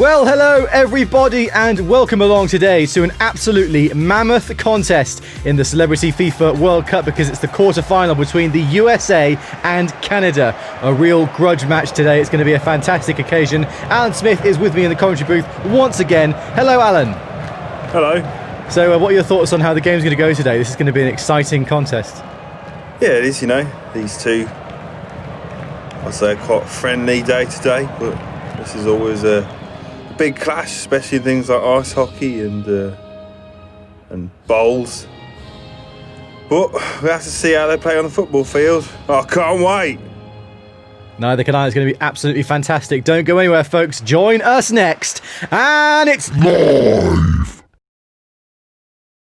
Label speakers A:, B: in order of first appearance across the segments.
A: Well, hello everybody and welcome along today to an absolutely mammoth contest in the Celebrity FIFA World Cup because it's the quarter-final between the USA and Canada. A real grudge match today. It's going to be a fantastic occasion. Alan Smith is with me in the commentary booth once again. Hello, Alan.
B: Hello.
A: So what are your thoughts on how the game's going to go today? This is going to be an exciting contest.
B: Yeah, it is, these two, I'd say, are quite friendly day to day, but this is always a big clash, especially in things like ice hockey and bowls. But we have to see how they play on the football field. I can't wait.
A: Neither can I. It's going to be absolutely fantastic. Don't go anywhere, folks. Join us next. And it's live.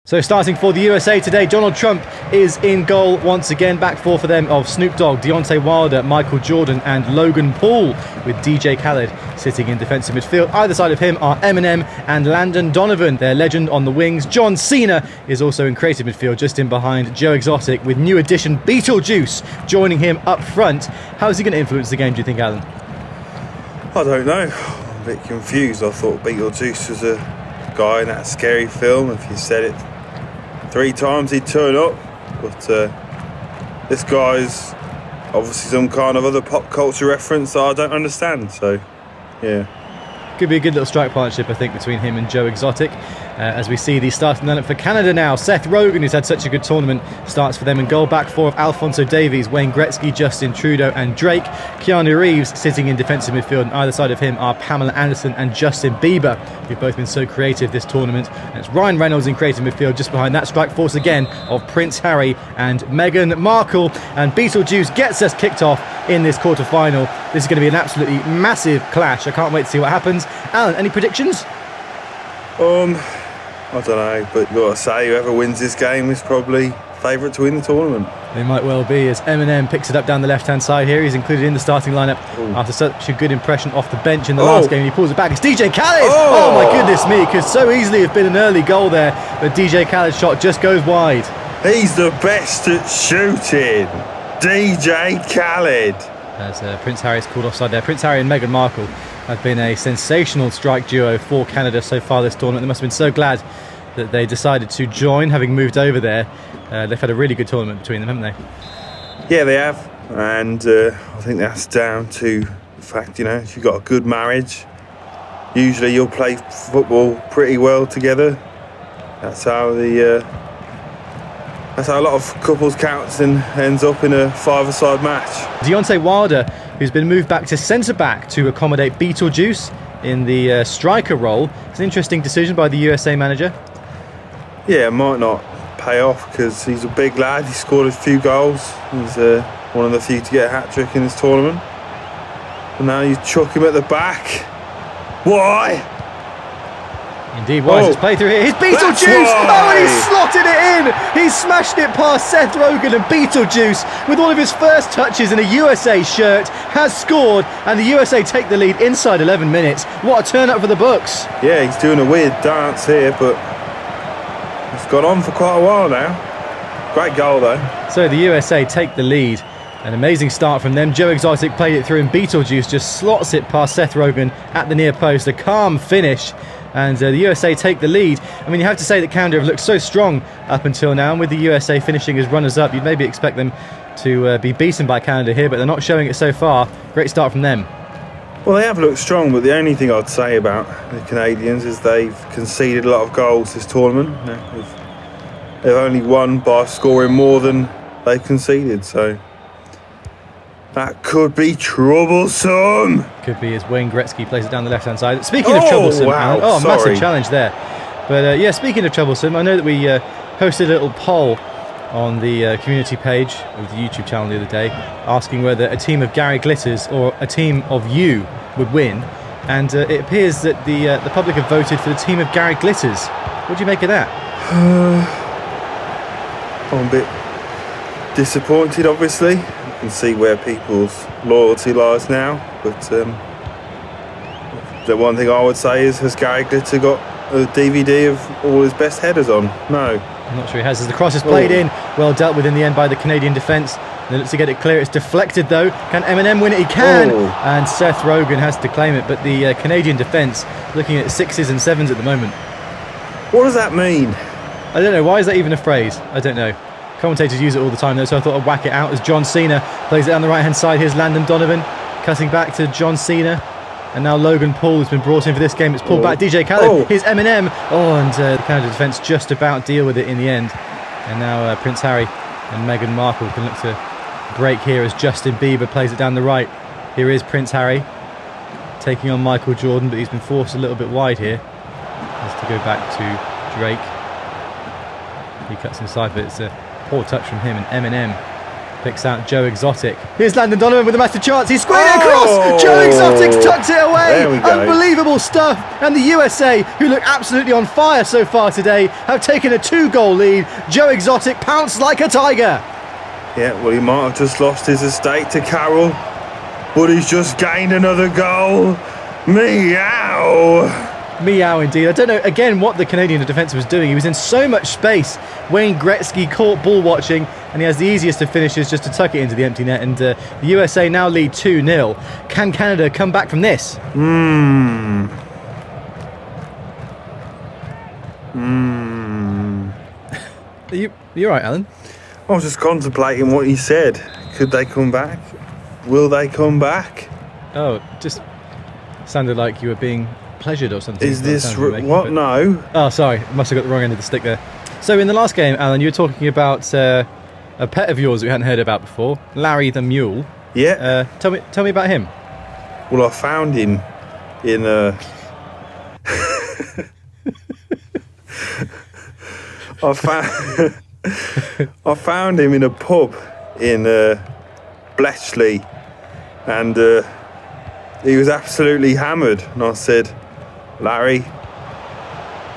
A: So starting for the USA today, Donald Trump is in goal once again. Back four for them of Snoop Dogg, Deontay Wilder, Michael Jordan and Logan Paul, with DJ Khaled sitting in defensive midfield. Either side of him are Eminem and Landon Donovan, their legend on the wings. John Cena is also in creative midfield, just in behind Joe Exotic, with new addition Beetlejuice joining him up front. How is he going to influence the game, do you think, Alan?
B: I don't know. I'm a bit confused. I thought Beetlejuice was a guy in that scary film. If you said it 3 times he'd turn up, but this guy's obviously some kind of other pop culture reference that I don't understand, so yeah.
A: Could be a good little strike partnership, I think, between him and Joe Exotic. As we see the starting lineup for Canada now. Seth Rogen, who's had such a good tournament, starts for them in goal. Back four of Alphonso Davies, Wayne Gretzky, Justin Trudeau and Drake. Keanu Reeves sitting in defensive midfield, and either side of him are Pamela Anderson and Justin Bieber, who've both been so creative this tournament. And it's Ryan Reynolds in creative midfield, just behind that strike force again of Prince Harry and Meghan Markle. And Beetlejuice gets us kicked off in this quarter-final. This is going to be an absolutely massive clash. I can't wait to see what happens. Alan, any predictions?
B: I don't know, but you've got to say whoever wins this game is probably favourite to win the tournament.
A: They might well be, as Eminem picks it up down the left-hand side here. He's included in the starting lineup after such a good impression off the bench in the last game. He pulls it back. It's DJ Khaled! Oh my goodness me, could so easily have been an early goal there, but DJ Khaled's shot just goes wide.
B: He's the best at shooting, DJ Khaled.
A: As Prince Harry's called offside there. Prince Harry and Meghan Markle have been a sensational strike duo for Canada so far this tournament. They must have been so glad that they decided to join, having moved over there. They've had a really good tournament between them, haven't they?
B: Yeah, they have. And I think that's down to the fact, if you've got a good marriage, usually you'll play football pretty well together. That's how a lot of couples counts and ends up in a 5-a-side match. Deontay
A: Wilder, who's been moved back to centre-back to accommodate Beetlejuice in the striker role. It's an interesting decision by the USA manager.
B: Yeah, it might not pay off because he's a big lad. He scored a few goals. He's one of the few to get a hat-trick in this tournament. And now you chuck him at the back. Why?
A: Indeed, why is this play through here? Here's Beetlejuice! Oh, and he's slotted it in! He's smashed it past Seth Rogen, and Beetlejuice, with one of his first touches in a USA shirt, has scored, and the USA take the lead inside 11 minutes. What a turn-up for the books.
B: Yeah, he's doing a weird dance here, but it's gone on for quite a while now. Great goal, though.
A: So the USA take the lead. An amazing start from them. Joe Exotic played it through, and Beetlejuice just slots it past Seth Rogen at the near post. A calm finish. And the USA take the lead. I mean, you have to say that Canada have looked so strong up until now, and with the USA finishing as runners-up, you'd maybe expect them to be beaten by Canada here, but they're not showing it so far. Great start from them.
B: Well, they have looked strong, but the only thing I'd say about the Canadians is they've conceded a lot of goals this tournament. They've only won by scoring more than they've conceded, so that could be troublesome.
A: Could be, as Wayne Gretzky plays it down the left-hand side. Speaking of troublesome,
B: wow,
A: massive challenge there. But yeah, speaking of troublesome, I know that we hosted a little poll on the community page of the YouTube channel the other day, asking whether a team of Gary Glitters or a team of you would win. And it appears that the public have voted for the team of Gary Glitters. What do you make of that?
B: I'm a bit disappointed, obviously. You can see where people's loyalty lies now, but the one thing I would say is, has Gary Glitter got a DVD of all his best headers on? No.
A: I'm not sure he has, as the cross is played in, well dealt with in the end by the Canadian defence. They look to get it clear. It's deflected though. Can Eminem win it? He can.
B: Oh.
A: And Seth Rogen has to claim it. But the Canadian defence looking at 6s and 7s at the moment.
B: What does that mean?
A: I don't know. Why is that even a phrase? I don't know. Commentators use it all the time though, so I thought I'd whack it out as John Cena plays it down the right-hand side. Here's Landon Donovan cutting back to John Cena. And now Logan Paul has been brought in for this game. It's pulled back. DJ Khaled. Here's Eminem. And the Canada defence just about deal with it in the end. And now Prince Harry and Meghan Markle can look to break here as Justin Bieber plays it down the right. Here is Prince Harry taking on Michael Jordan, but he's been forced a little bit wide here. Has to go back to Drake. He cuts inside, but it's a poor touch from him, and Eminem picks out Joe Exotic. Here's Landon Donovan with a massive chance. He's squared it across. Joe Exotic tucks it away.
B: There we go.
A: Unbelievable stuff. And the USA, who look absolutely on fire so far today, have taken a 2-goal lead. Joe Exotic pounced like a tiger.
B: Yeah, well, he might have just lost his estate to Carol, but he's just gained another goal. Meow.
A: Meow indeed. I don't know again what the Canadian defence was doing. He was in so much space. Wayne Gretzky caught ball watching, and he has the easiest of finishes just to tuck it into the empty net. And the USA now lead 2-0. Can Canada come back from this? You're right, Alan.
B: I was just contemplating what he said. Could they come back? Will they come back?
A: Oh, just sounded like you were being pleasured or something.
B: Is this what?
A: But...
B: No.
A: Oh, sorry. Must have got the wrong end of the stick there. So in the last game, Alan, you were talking about a pet of yours that we hadn't heard about before, Larry the Mule.
B: Yeah.
A: Tell me about him.
B: Well, I found him in a. I found him in a pub in Bletchley, and he was absolutely hammered. And I said, "Larry,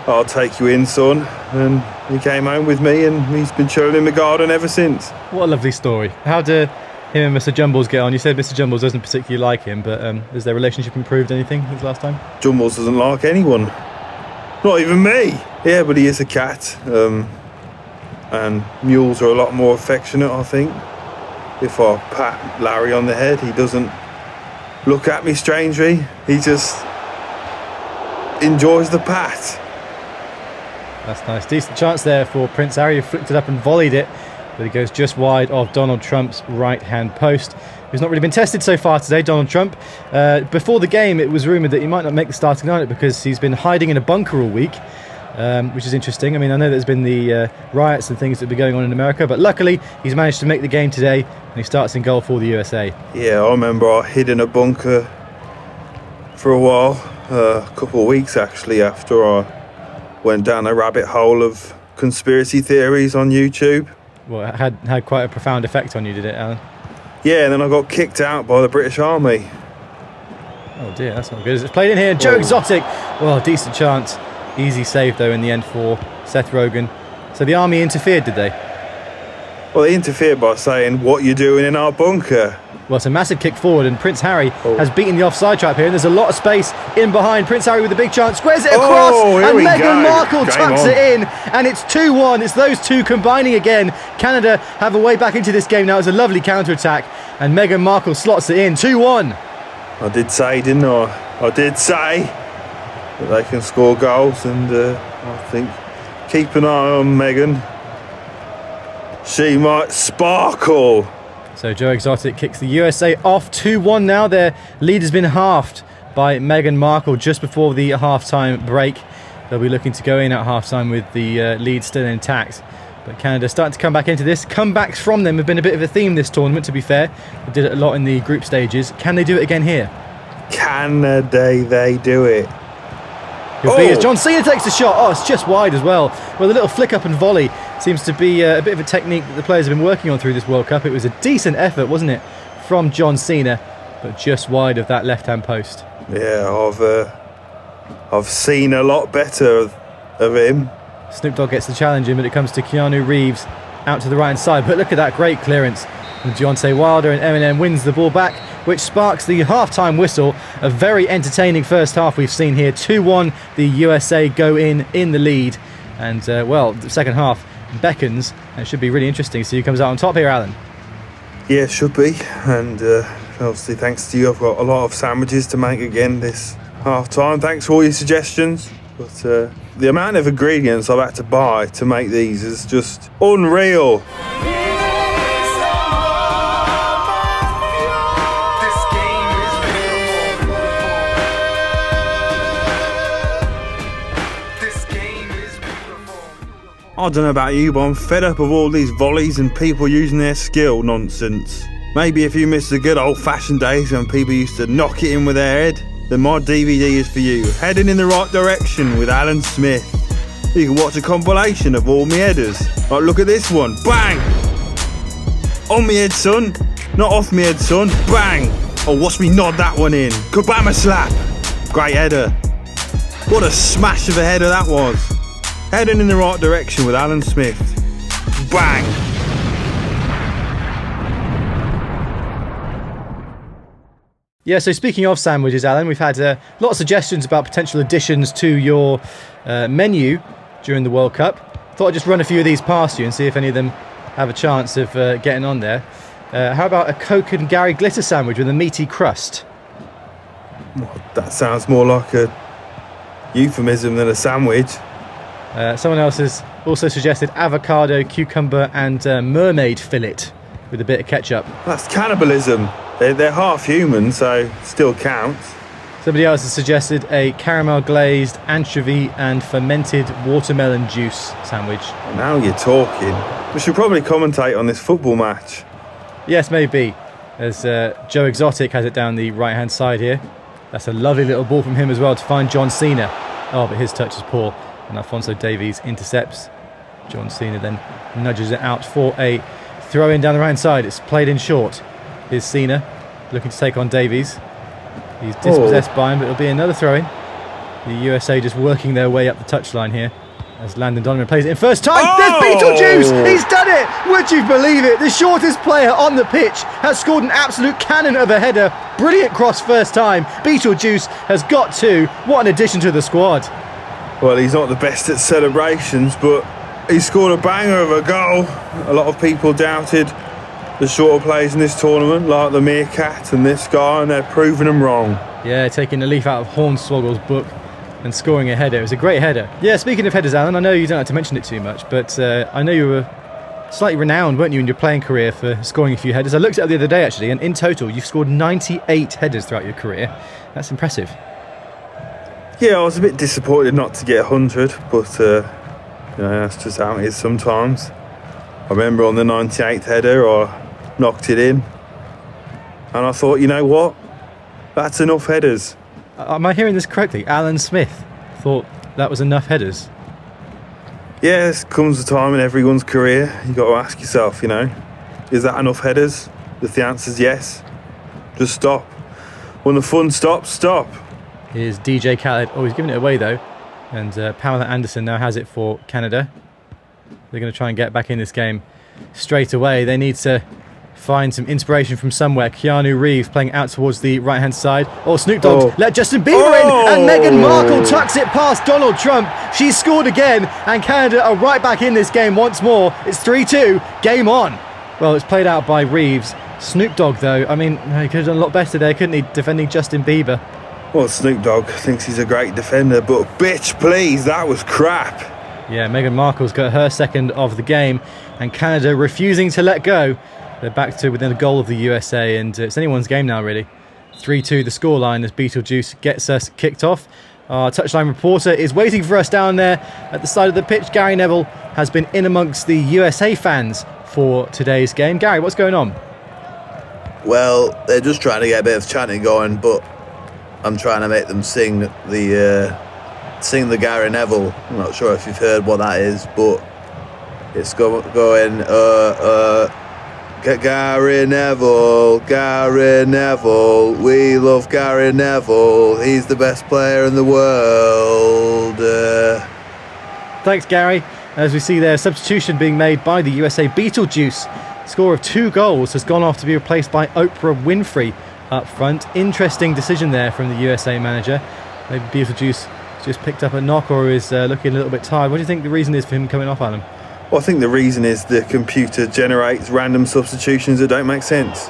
B: I'll take you in, son." And he came home with me, and he's been chilling in the garden ever since.
A: What a lovely story. How do him and Mr. Jumbles get on? You said Mr. Jumbles doesn't particularly like him, but has their relationship improved anything since last time?
B: Jumbles doesn't like anyone, not even me. Yeah, but he is a cat. And mules are a lot more affectionate, I think. If I pat Larry on the head, he doesn't look at me strangely. He just enjoys the pat.
A: That's nice. Decent chance there for Prince Harry, who flicked it up and volleyed it, but he goes just wide of Donald Trump's right-hand post, who's not really been tested so far today, Donald Trump. Before the game, it was rumoured that he might not make the starting lineup because he's been hiding in a bunker all week. Which is interesting. I mean, I know there's been the riots and things that have been going on in America, but luckily he's managed to make the game today, and he starts in goal for the USA. Yeah,
B: I remember I hid in a bunker for a while, a couple of weeks actually, after I went down a rabbit hole of conspiracy theories on YouTube.
A: Well, it had quite a profound effect on you, did it, Alan?
B: Yeah, and then I got kicked out by the British Army.
A: Oh dear, that's not good. It's played in here. Joe Exotic. Well, decent chance. Easy save, though, in the end for Seth Rogen. So the Army interfered, did they?
B: Well, they interfered by saying, "What you doing in our bunker?"
A: Well, it's a massive kick forward, and Prince Harry has beaten the offside trap here, and there's a lot of space in behind. Prince Harry with a big chance, squares it across, and Meghan Markle tucks it in, and it's 2-1. It's those two combining again. Canada have a way back into this game now. It's a lovely counter-attack, and Meghan Markle slots it in. 2-1.
B: I did say, didn't I? I did say that they can score goals, and I think keep an eye on Meghan. She might sparkle.
A: So Joe Exotic kicks the USA off 2-1 now. Their lead has been halved by Meghan Markle just before the half-time break. They'll be looking to go in at half-time with the lead still intact. But Canada starting to come back into this. Comebacks from them have been a bit of a theme this tournament, to be fair. They did it a lot in the group stages. Can they do it again here?
B: They do it.
A: Could be as John Cena takes the shot. Oh, it's just wide as well. Well, the little flick up and volley seems to be a bit of a technique that the players have been working on through this World Cup. It was a decent effort, wasn't it, from John Cena, but just wide of that left-hand post.
B: Yeah, I've seen a lot better of him.
A: Snoop Dogg gets the challenge in, but it comes to Keanu Reeves out to the right-hand side. But look at that great clearance from Deontay Wilder, and Eminem wins the ball back, which sparks the half-time whistle. A very entertaining first half we've seen here. 2-1, the USA go in the lead. And, the second half beckons, and it should be really interesting to see who comes out on top here, Alan.
B: Yeah, should be. And obviously, thanks to you, I've got a lot of sandwiches to make again this half time. Thanks for all your suggestions. But the amount of ingredients I've had to buy to make these is just unreal. I don't know about you, but I'm fed up of all these volleys and people using their skill nonsense. Maybe if you miss the good old-fashioned days when people used to knock it in with their head, then my DVD is for you. Heading in the Right Direction with Alan Smith. You can watch a compilation of all my headers. Like, look at this one. Bang! On me head, son. Not off me head, son. Bang! Oh, watch me nod that one in. Kabama slap. Great header. What a smash of a header that was. Heading in the Right Direction with Alan Smith. Bang!
A: Yeah, so speaking of sandwiches, Alan, we've had a lot of suggestions about potential additions to your menu during the World Cup. Thought I'd just run a few of these past you and see if any of them have a chance of getting on there. How about a Coke and Gary glitter sandwich with a meaty crust?
B: Well, that sounds more like a euphemism than a sandwich.
A: Someone else has also suggested avocado, cucumber and mermaid fillet with a bit of ketchup.
B: That's cannibalism. They're half human, so still counts.
A: Somebody else has suggested a caramel glazed anchovy and fermented watermelon juice sandwich.
B: Now you're talking. We should probably commentate on this football match.
A: Yes, maybe. As Joe Exotic has it down the right hand side here. That's a lovely little ball from him as well to find John Cena. Oh, but his touch is poor. And Alphonso Davies intercepts. John Cena then nudges it out for a throw in down the right hand side. It's played in short. Here's Cena looking to take on Davies. He's dispossessed by him, but it'll be another throw in. The USA just working their way up the touchline here as Donovan plays it in first time. There's Beetlejuice! He's done it! Would you believe it? The shortest player on the pitch has scored an absolute cannon of a header. Brilliant cross first time. Beetlejuice has got two. What an addition to the squad.
B: Well, he's not the best at celebrations, but he scored a banger of a goal. A lot of people doubted the shorter players in this tournament, like the Meerkat and this guy, and they're proving them wrong.
A: Yeah, taking a leaf out of Hornswoggle's book and scoring a header. It was a great header. Yeah, speaking of headers, Alan, I know you don't have to mention it too much, but I know you were slightly renowned, weren't you, in your playing career for scoring a few headers. I looked at it the other day, actually, and in total, you've scored 98 headers throughout your career. That's impressive.
B: Yeah, I was a bit disappointed not to get 100, but that's just how it is sometimes. I remember on the 98th header, I knocked it in, and I thought, you know what? That's enough headers.
A: Am I hearing this correctly? Alan Smith thought that was enough headers?
B: Yeah, there comes a time in everyone's career, you've got to ask yourself, is that enough headers? If the answer's yes, just stop. When the fun stops, stop.
A: Here's DJ Khaled. Oh, he's giving it away though. And Pamela Anderson now has it for Canada. They're going to try and get back in this game straight away. They need to find some inspiration from somewhere. Keanu Reeves playing out towards the right-hand side. Oh, Snoop Dogg let Justin Bieber in, and Meghan Markle tucks it past Donald Trump. She's scored again, and Canada are right back in this game once more. It's 3-2. Game on. Well, it's played out by Reeves. Snoop Dogg, though, I mean, he could have done a lot better there, couldn't he, defending Justin Bieber?
B: Well, Snoop Dogg thinks he's a great defender, but bitch, please, that was crap. Yeah,
A: Meghan Markle's got her second of the game, and Canada refusing to let go. They're back to within a goal of the USA, and it's anyone's game now, really. 3-2 the scoreline as Beetlejuice gets us kicked off. Our touchline reporter is waiting for us down there at the side of the pitch. Gary Neville has been in amongst the USA fans for today's game. Gary, what's going on?
C: Well, they're just trying to get a bit of chanting going, but I'm trying to make them sing the Gary Neville. I'm not sure if you've heard what that is, but it's going Gary Neville, Gary Neville, we love Gary Neville, he's the best player in the world.
A: Thanks, Gary. As we see there, substitution being made by the USA. Beetlejuice, score of 2 goals, has gone off to be replaced by Oprah Winfrey up front. Interesting decision there from the USA manager. Maybe Beetlejuice just picked up a knock or is looking a little bit tired. What do you think the reason is for him coming off, Alan?
B: Well, I think the reason is the computer generates random substitutions that don't make sense.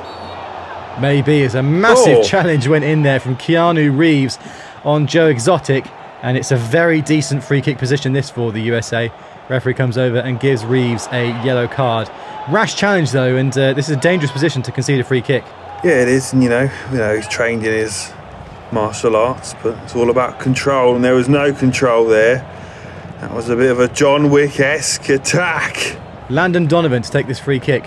A: Maybe. It's a massive challenge went in there from Keanu Reeves on Joe Exotic, and it's a very decent free kick position this for the USA. Referee comes over and gives Reeves a yellow card. Rash challenge though, and this is a dangerous position to concede a free kick.
B: Yeah, it is, and you know, he's trained in his martial arts, but it's all about control, and there was no control there. That was a bit of a John Wick-esque attack.
A: Landon Donovan to take this free kick.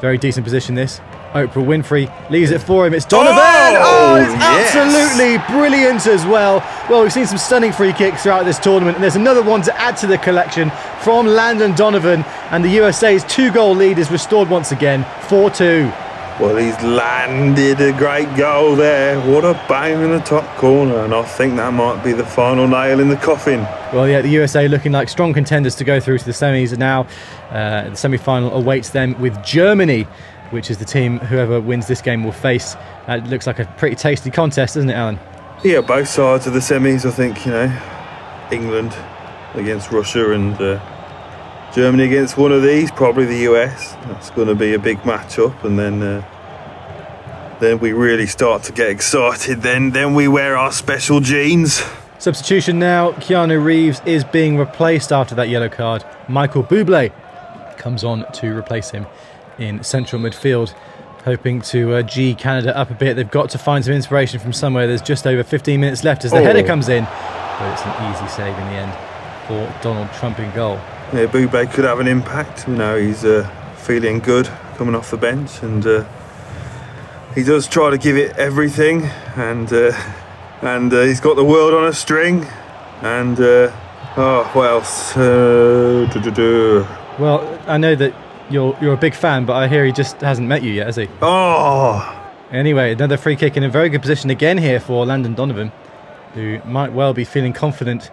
A: Very decent position this. Oprah Winfrey leaves it for him. It's Donovan! Oh, it's absolutely brilliant as well. Well, we've seen some stunning free kicks throughout this tournament, and there's another one to add to the collection from Landon Donovan, and the USA's 2-goal lead is restored once again, 4-2.
B: Well, he's landed a great goal there. What a bang in the top corner, and I think that might be the final nail in the coffin.
A: Well, yeah, the USA looking like strong contenders to go through to the semis now. The semi-final awaits them with Germany, which is the team whoever wins this game will face. It looks like a pretty tasty contest, doesn't it, Alan?
B: Yeah, both sides of the semis, I think, you know, England against Russia and Germany against one of these, probably the US. That's going to be a big matchup, and then we really start to get excited. Then we wear our special jeans.
A: Substitution now. Keanu Reeves is being replaced after that yellow card. Michael Bublé comes on to replace him in central midfield, hoping to G Canada up a bit. They've got to find some inspiration from somewhere. There's just over 15 minutes left as the header comes in, but it's an easy save in the end for Donald Trump in goal.
B: Yeah, Bublé could have an impact. You know, he's feeling good coming off the bench, and he does try to give it everything, and he's got the world on a string, and what else?
A: Well, I know that you're a big fan, but I hear he just hasn't met you yet, has he? Anyway, another free kick in a very good position again here for Landon Donovan, who might well be feeling confident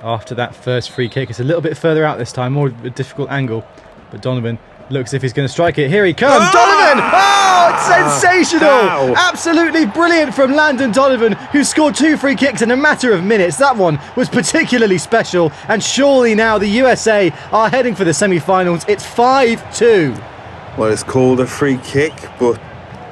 A: after that first free kick. It's a little bit further out this time, more of a difficult angle, but Donovan looks as if he's going to strike it. Here he comes, Donovan! Oh, it's sensational!
B: Ow.
A: Absolutely brilliant from Landon Donovan, who scored 2 free kicks in a matter of minutes. That one was particularly special, and surely now the USA are heading for the semi-finals. It's 5-2.
B: Well, it's called a free kick, but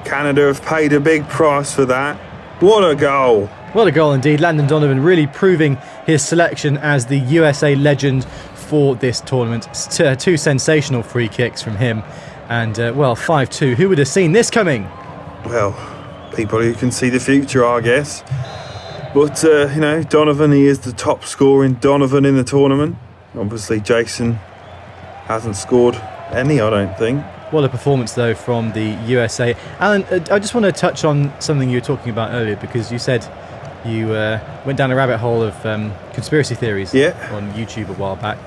B: Canada have paid a big price for that. What a goal!
A: What a goal indeed. Landon Donovan really proving his selection as the USA legend for this tournament. 2 sensational free kicks from him, and well, 5-2. Who would have seen this coming?
B: Well, people who can see the future, I guess. But you know, Donovan, he is the top scoring Donovan in the tournament. Obviously, Jason hasn't scored any, I don't think.
A: What a performance though from the USA. Alan, I just want to touch on something you were talking about earlier, because you said you went down a rabbit hole of conspiracy theories on YouTube a while back.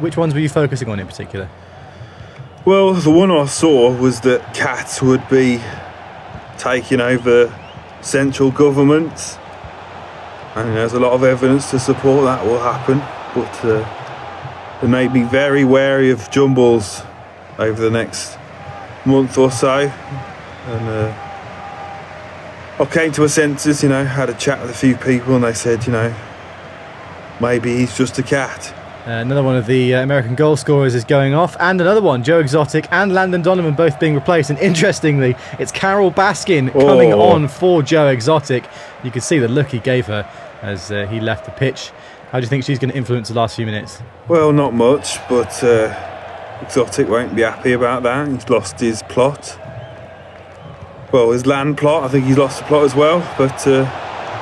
A: Which ones were you focusing on in particular?
B: Well, the one I saw was that cats would be taking over central governments, and there's a lot of evidence to support that will happen, but it made me very wary of jumbles over the next month or so, and I came to a senses, you know, had a chat with a few people, and they said, you know, maybe he's just a cat.
A: Another one of the American goal scorers is going off, and another one, Joe Exotic and Landon Donovan both being replaced, and interestingly, it's Carol Baskin coming on for Joe Exotic. You can see the look he gave her as he left the pitch. How do you think she's going to influence the last few minutes?
B: Well, not much, but Exotic won't be happy about that. He's lost his plot. Well, his land plot. I think he's lost the plot as well, but...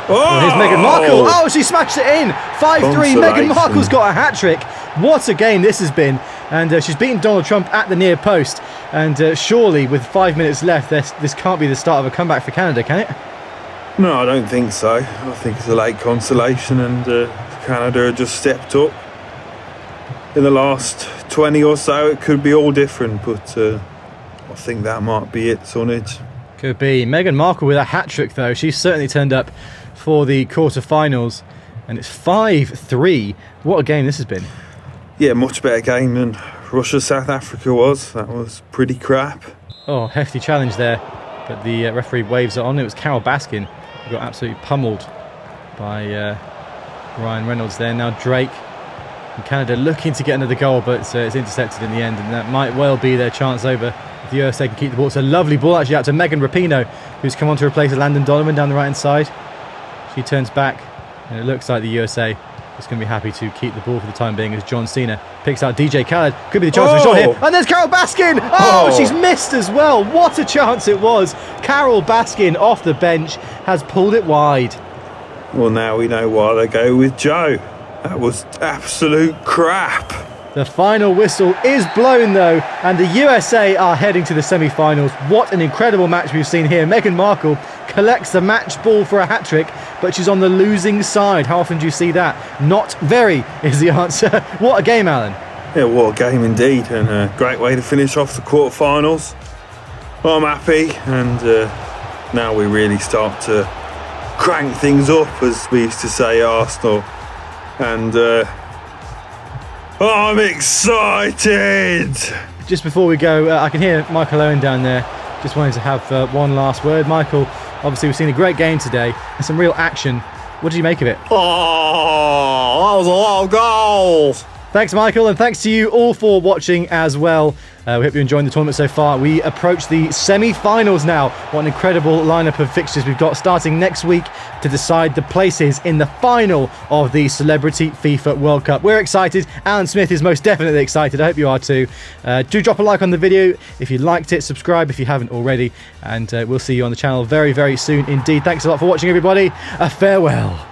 A: Well, here's Meghan Markle. Oh, she smashed it in. 5-3. Meghan Markle's got a hat-trick. What a game this has been. And she's beaten Donald Trump at the near post. And surely, with 5 minutes left, this can't be the start of a comeback for Canada, can it?
B: No, I don't think so. I think it's a late consolation, and Canada have just stepped up. In the last 20 or so, it could be all different, but I think that might be it, Sonage.
A: Could be. Meghan Markle with a hat-trick, though. She's certainly turned up for the quarter-finals, and it's 5-3. What a game this has been.
B: Yeah, much better game than Russia-South Africa was. That was pretty crap.
A: Oh, hefty challenge there, but the referee waves it on. It was Carol Baskin who got absolutely pummeled by Ryan Reynolds there. Now Drake And Canada looking to get another goal, but it's intercepted in the end, and that might well be their chance over. If the USA can keep the ball. It's a lovely ball actually out to Megan Rapinoe, who's come on to replace Landon Donovan down the right hand side. She turns back, and it looks like the USA is going to be happy to keep the ball for the time being as John Cena picks out DJ Khaled. Could be the chance for a shot here. And there's Carol Baskin. Oh, she's missed as well. What a chance it was. Carol Baskin off the bench has pulled it wide.
B: Well, now we know why they go with Joe. That was absolute crap.
A: The final whistle is blown though, and the USA are heading to the semi-finals. What an incredible match we've seen here. Meghan Markle collects the match ball for a hat-trick, but she's on the losing side. How often do you see that? Not very is the answer. What a game, Alan.
B: Yeah, what a game indeed, and a great way to finish off the quarterfinals. Well, I'm happy, and now we really start to crank things up, as we used to say at Arsenal. And I'm excited!
A: Just before we go, I can hear Michael Owen down there. Just wanted to have one last word. Michael, obviously we've seen a great game today and some real action. What did you make of it?
C: Oh, that was a lot of goals.
A: Thanks, Michael, and thanks to you all for watching as well. We hope you're enjoying the tournament so far. We approach the semi-finals now. What an incredible lineup of fixtures we've got starting next week to decide the places in the final of the Celebrity FIFA World Cup. We're excited. Alan Smith is most definitely excited. I hope you are too. Do drop a like on the video if you liked it. Subscribe if you haven't already. And we'll see you on the channel very, very soon indeed. Thanks a lot for watching, everybody. A farewell.